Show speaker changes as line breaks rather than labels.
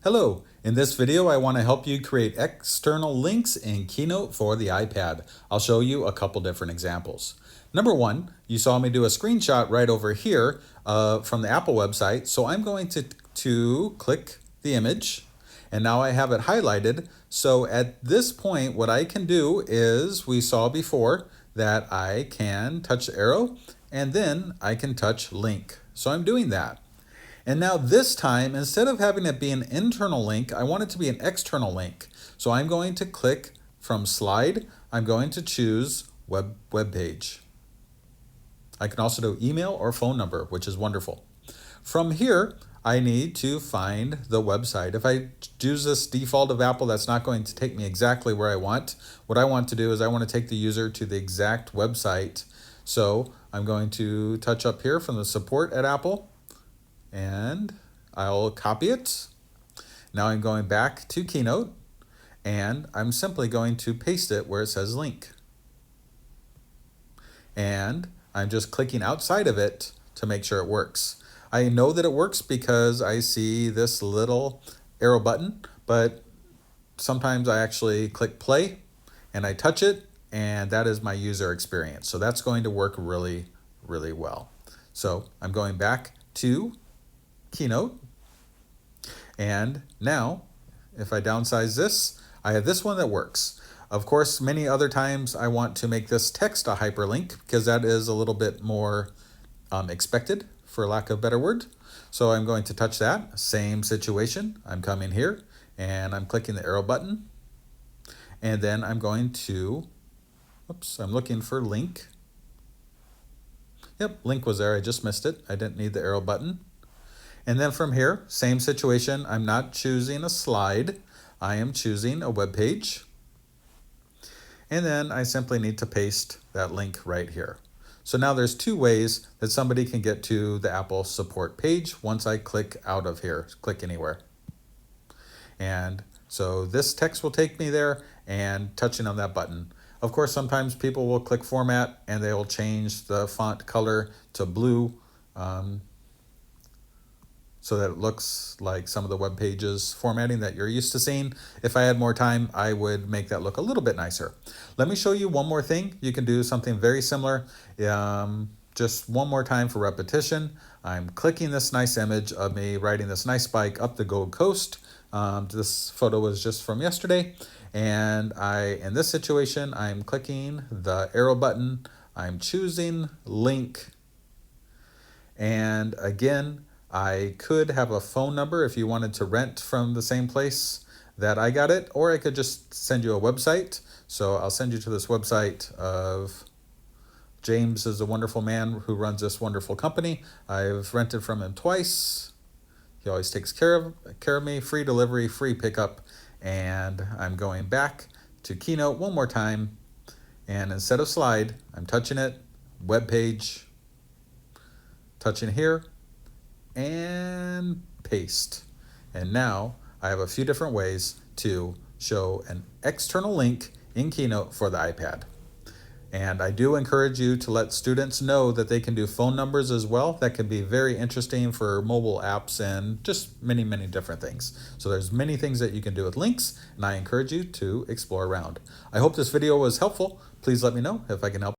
Hello, in this video I want to help you create external links in Keynote for the iPad. I'll show you a couple different examples. Number one, you saw me do a screenshot right over here from the Apple website, so I'm going to click the image and now I have it highlighted. So at this point what I can do is, we saw before that I can touch the arrow and then I can touch link. So I'm doing that. And now this time, instead of having it be an internal link, I want it to be an external link. So I'm going to click from slide. I'm going to choose web page. I can also do email or phone number, which is wonderful. From here, I need to find the website. If I choose this default of Apple, that's not going to take me exactly where I want. What I want to do is I want to take the user to the exact website. So I'm going to touch up here from the support at Apple, and I'll copy it. Now I'm going back to Keynote and I'm simply going to paste it where it says link. And I'm just clicking outside of it to make sure it works. I know that it works because I see this little arrow button, but sometimes I actually click play and I touch it, and that is my user experience. So that's going to work really, really well. So I'm going back to Keynote, and now if I downsize this, I have this one that works. Of course, many other times I want to make this text a hyperlink because that is a little bit more expected, for lack of a better word. So I'm going to touch that. Same situation. I'm coming here and I'm clicking the arrow button, and then I'm going to, I'm looking for link. Yep, link was there. I just missed it. I didn't need the arrow button. And then from here, same situation. I'm not choosing a slide. I am choosing a web page. And then I simply need to paste that link right here. So now there's two ways that somebody can get to the Apple support page once I click out of here, click anywhere. And so this text will take me there, and touching on that button. Of course, sometimes people will click format and they will change the font color to blue, so that it looks like some of the web pages formatting that you're used to seeing. If I had more time, I would make that look a little bit nicer. Let me show you one more thing. You can do something very similar. Just one more time for repetition. I'm clicking this nice image of me riding this nice bike up the Gold Coast. This photo was just from yesterday. And in this situation, I'm clicking the arrow button. I'm choosing link. And again, I could have a phone number if you wanted to rent from the same place that I got it, or I could just send you a website. So I'll send you to this website of James is a wonderful man who runs this wonderful company. I've rented from him twice. He always takes care of me, free delivery, free pickup. And I'm going back to Keynote one more time. And instead of slide, I'm touching it, web page, touching here, and paste. And now I have a few different ways to show an external link in Keynote for the iPad. And I do encourage you to let students know that they can do phone numbers as well. That can be very interesting for mobile apps and just many, many different things. So there's many things that you can do with links, and I encourage you to explore around. I hope this video was helpful. Please let me know if I can help.